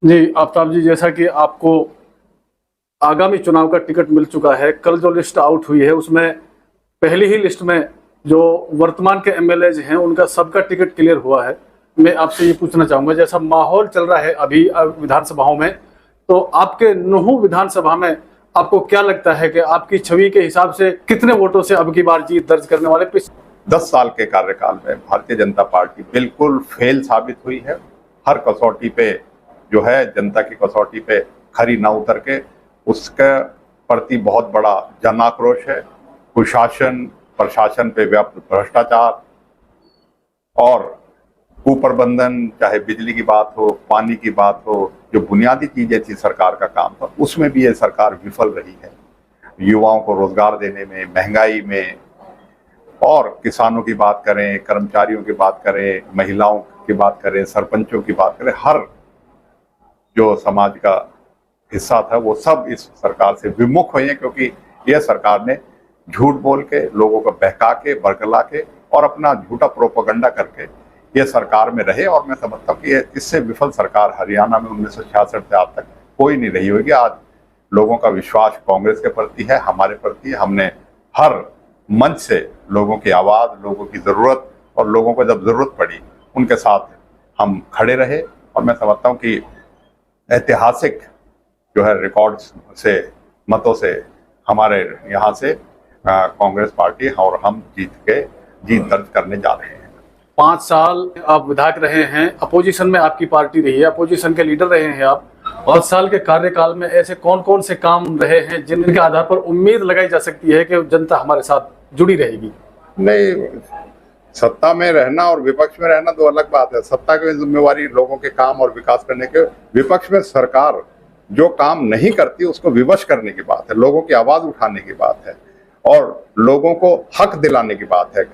जी, आफ्ताब जी, जैसा कि आपको आगामी चुनाव का टिकट मिल चुका है, कल जो लिस्ट आउट हुई है उसमें पहली ही लिस्ट में जो वर्तमान के एमएलएज हैं उनका सबका टिकट क्लियर हुआ है। मैं आपसे ये पूछना चाहूँगा, जैसा माहौल चल रहा है अभी विधानसभाओं में, तो आपके नुहू विधानसभा में आपको क्या लगता है कि आपकी छवि के हिसाब से कितने वोटों से अब की बार जीत दर्ज करने वाले? 10 साल के कार्यकाल में भारतीय जनता पार्टी बिल्कुल फेल साबित हुई है। हर कसौटी पे जो है जनता की कसौटी पे खरी ना उतर के उसके प्रति बहुत बड़ा जन आक्रोश है। कुशासन, प्रशासन पे व्याप्त भ्रष्टाचार और कुप्रबंधन, चाहे बिजली की बात हो, पानी की बात हो, जो बुनियादी चीजें थी सरकार का काम था, उसमें भी ये सरकार विफल रही है। युवाओं को रोजगार देने में, महंगाई में, और किसानों की बात करें, कर्मचारियों की बात करें, महिलाओं की बात करें, सरपंचों की बात करें, हर जो समाज का हिस्सा था वो सब इस सरकार से विमुख हुए हैं, क्योंकि यह सरकार ने झूठ बोल के, लोगों को बहका के, बरगला के और अपना झूठा प्रोपेगेंडा करके ये सरकार में रहे। और मैं समझता हूँ कि इससे विफल सरकार हरियाणा में 1966 से आज तक कोई नहीं रही होगी। आज लोगों का विश्वास कांग्रेस के प्रति है, हमारे प्रति है। हमने हर मंच से लोगों की आवाज, लोगों की जरूरत और लोगों को जब जरूरत पड़ी उनके साथ हम खड़े रहे। और मैं समझता हूँ कि ऐतिहासिक जो है रिकॉर्ड्स से, मतों से हमारे यहाँ से कांग्रेस पार्टी और हम जीत दर्ज करने जा रहे हैं। 5 साल आप विधायक रहे हैं, अपोजिशन में आपकी पार्टी रही है, अपोजिशन के लीडर रहे हैं आप। 5 साल के कार्यकाल में ऐसे कौन कौन से काम रहे हैं जिनके आधार पर उम्मीद लगाई जा सकती है कि जनता हमारे साथ जुड़ी रहेगी? नहीं, सत्ता में रहना और विपक्ष में रहना दो अलग बात है। सत्ता की जिम्मेवारी लोगों के काम और विकास करने के, विपक्ष में सरकार जो काम नहीं करती उसको विवश करने की बात है, लोगों की आवाज उठाने की बात है और लोगों को हक दिलाने की बात है।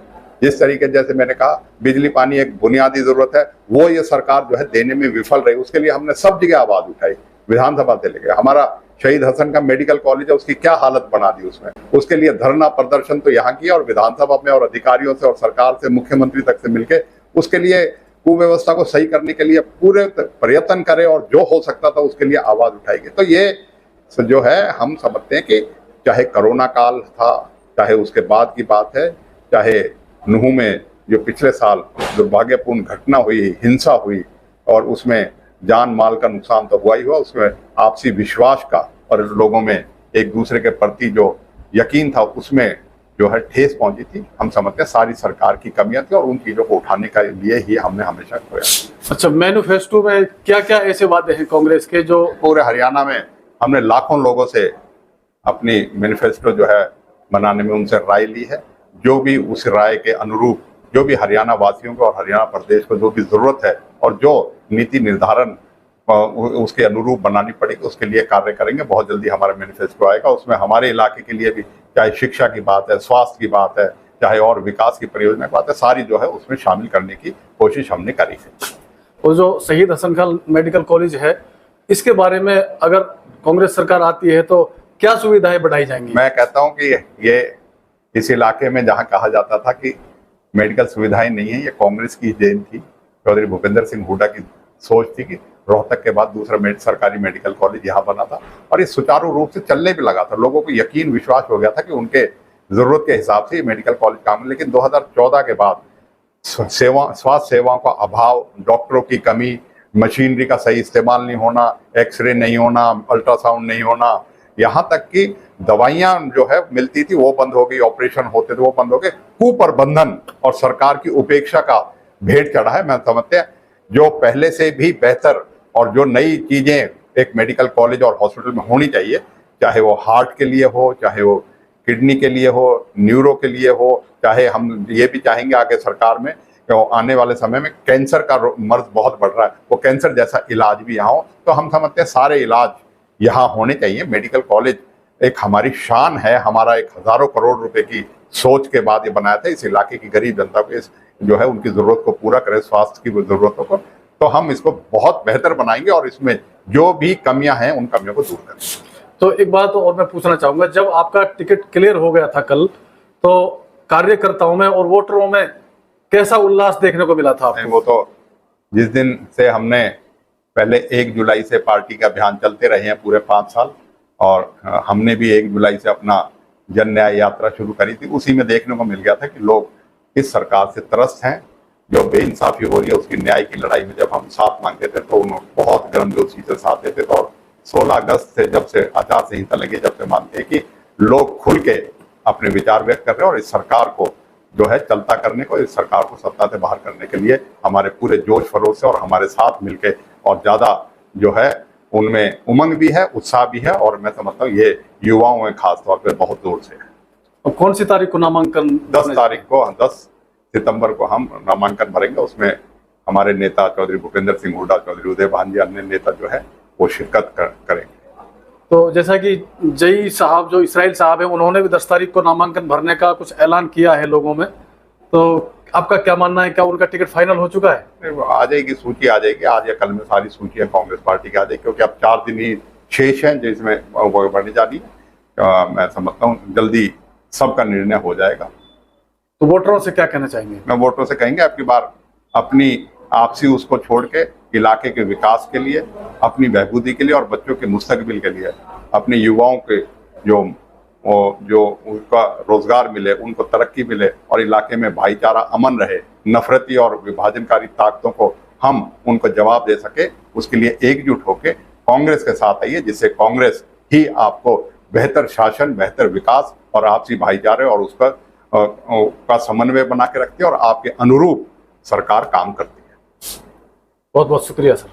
जिस तरीके, जैसे मैंने कहा, बिजली पानी एक बुनियादी जरूरत है, वो ये सरकार जो है देने में विफल रही। उसके लिए हमने सब जगह आवाज उठाई, विधानसभा से लेकर हमारा शहीद हसन का मेडिकल कॉलेज है, उसकी क्या हालत बना दी उसमें। उसके लिए धरना प्रदर्शन तो यहाँ किया और विधानसभा में और अधिकारियों से और सरकार से, मुख्यमंत्री तक से मिलकर उसके लिए कुव्यवस्था को सही करने के लिए पूरे प्रयत्न करे और जो हो सकता था उसके लिए आवाज उठाई गई। तो ये जो है हम समझते हैं कि चाहे कोरोना काल था, चाहे उसके बाद की बात है, चाहे नुहू में जो पिछले साल दुर्भाग्यपूर्ण घटना हुई, हिंसा हुई और उसमें जान माल का नुकसान तो हुआ ही हुआ, उसमें आपसी विश्वास का और लोगों में एक दूसरे के प्रति जो यकीन था उसमें जो है ठेस पहुंची थी। हम समझते हैं सारी सरकार की कमियां थी और उन चीजों को उठाने के लिए ही हमने हमेशा खोया। अच्छा, मैनिफेस्टो में क्या क्या ऐसे वादे हैं कांग्रेस के जो पूरे हरियाणा में हमने लाखों लोगों से अपनी मैनिफेस्टो जो है बनाने में उनसे राय ली है। जो भी उस राय के अनुरूप, जो भी हरियाणा वासियों को और हरियाणा प्रदेश को जो भी जरूरत है और जो नीति निर्धारण उसके अनुरूप बनानी पड़ेगी उसके लिए कार्य करेंगे। बहुत जल्दी हमारा मैनिफेस्टो आएगा, उसमें हमारे इलाके के लिए भी, चाहे शिक्षा की बात है, स्वास्थ्य की बात है, चाहे और विकास की परियोजना की बात है, सारी जो है उसमें शामिल करने की कोशिश हमने करी है। और जो शहीद हसन खान मेडिकल कॉलेज है, इसके बारे में अगर कांग्रेस सरकार आती है तो क्या सुविधाएं बढ़ाई जाएंगी? मैं कहता हूँ कि ये इस इलाके में जहाँ कहा जाता था कि मेडिकल सुविधाएं नहीं है, ये कांग्रेस की देन थी। चौधरी भूपेंद्र सिंह हुड्डा की सोच थी कि रोहतक के बाद दूसरा सरकारी मेडिकल कॉलेज यहाँ बना था और ये सुचारू रूप से चलने भी लगा था। लोगों को यकीन, विश्वास हो गया था कि उनके जरूरत के हिसाब से ये मेडिकल कॉलेज काम है। लेकिन 2014 के बाद स्वास्थ्य सेवाओं का अभाव, डॉक्टरों की कमी, मशीनरी का सही इस्तेमाल नहीं होना, एक्सरे नहीं होना, अल्ट्रासाउंड नहीं होना, यहाँ तक कि दवाइयां जो है मिलती थी वो बंद हो गई, ऑपरेशन होते थे वो बंद हो गए। कुप्रबंधन और सरकार की उपेक्षा का भेंट चढ़ा है। मैं समझते हैं जो पहले से भी बेहतर और जो नई चीजें एक मेडिकल कॉलेज और हॉस्पिटल में होनी चाहिए, चाहे वो हार्ट के लिए हो, चाहे वो किडनी के लिए हो, न्यूरो के लिए हो, चाहे हम ये भी चाहेंगे आगे सरकार में आने वाले समय में कैंसर का मर्ज बहुत बढ़ रहा है, वो कैंसर जैसा इलाज भी यहाँ हो। तो हम समझते हैं सारे इलाज यहाँ होने चाहिए। मेडिकल कॉलेज एक हमारी शान है, हमारा एक हजारों करोड़ रुपए की सोच के बाद ये बनाया था। इस इलाके की गरीब जनता को जो है उनकी जरूरत को पूरा करे, स्वास्थ्य की जरूरतों को, तो हम इसको बहुत बेहतर बनाएंगे और इसमें जो भी कमियां हैं उन कमियों को दूर करेंगे। तो एक बात और मैं पूछना चाहूंगा, जब आपका टिकट क्लियर हो गया था कल, तो कार्यकर्ताओं में और वोटरों में कैसा उल्लास देखने को मिला था आपको? वो तो जिस दिन से हमने पहले 1 जुलाई से पार्टी का अभियान चलते रहे हैं पूरे 5 साल, और हमने भी 1 जुलाई से अपना जन न्याय यात्रा शुरू करी थी। उसी में देखने को मिल गया था कि लोग इस सरकार से त्रस्त हैं, जो बेइंसाफी हो रही है उसकी न्याय की लड़ाई में जब हम साथ मांगते थे तो उन्होंने बहुत गर्मजोशी से साथ देते थे। और 16 अगस्त से जब से आचार संहिता लगी, जब से मानते हैं कि लोग खुल के अपने विचार व्यक्त कर रहे हैं और इस सरकार को जो है चलता करने को, इस सरकार को सत्ता से बाहर करने के लिए हमारे पूरे जोश खरोश से और हमारे साथ मिलके और ज्यादा जो है उनमें उमंग भी है, उत्साह भी है, और मैं समझता हूँ ये युवाओं में खास तौर पे बहुत जोर से है। अब कौन सी तारीख को नामांकन? 10 तारीख को, 10 सितंबर को हम नामांकन भरेंगे। उसमें हमारे नेता चौधरी भूपेंद्र सिंह हुड्डा, चौधरी उदय भान जी, अन्य नेता जो है वो शिरकत करेंगे। तो जैसा कि जई साहब, जो इसराइल साहब हैं, उन्होंने भी 10 तारीख को नामांकन भरने का कुछ ऐलान किया है लोगों में, तो आपका क्या मानना है, क्या उनका टिकट फाइनल हो चुका है? आ जाएगी, सूची आ जाएगी, आज या कल में सारी सूची है कांग्रेस पार्टी की आ जाएगी, क्योंकि अब 4 दिन ही शेष हैं जिसमें वो बढ़ने जा रही है। मैं समझता हूँ जल्दी सबका निर्णय हो जाएगा। तो वोटरों से क्या कहना चाहेंगे? मैं वोटरों से कहेंगे आपकी बार अपनी आपसी उसको छोड़ के इलाके के विकास के लिए, अपनी बहबूदी के लिए और बच्चों के मुस्तकबिल के लिए, अपने युवाओं के जो उनका रोजगार मिले, उनको तरक्की मिले और इलाके में भाईचारा अमन रहे, नफरती और विभाजनकारी ताकतों को हम उनको जवाब दे सके, उसके लिए एकजुट होकर कांग्रेस के साथ आइए, जिससे कांग्रेस ही आपको बेहतर शासन, बेहतर विकास और आपसी भाईचारे और उसका का समन्वय बना के रखती है और आपके अनुरूप सरकार काम करती है। बहुत बहुत शुक्रिया सर।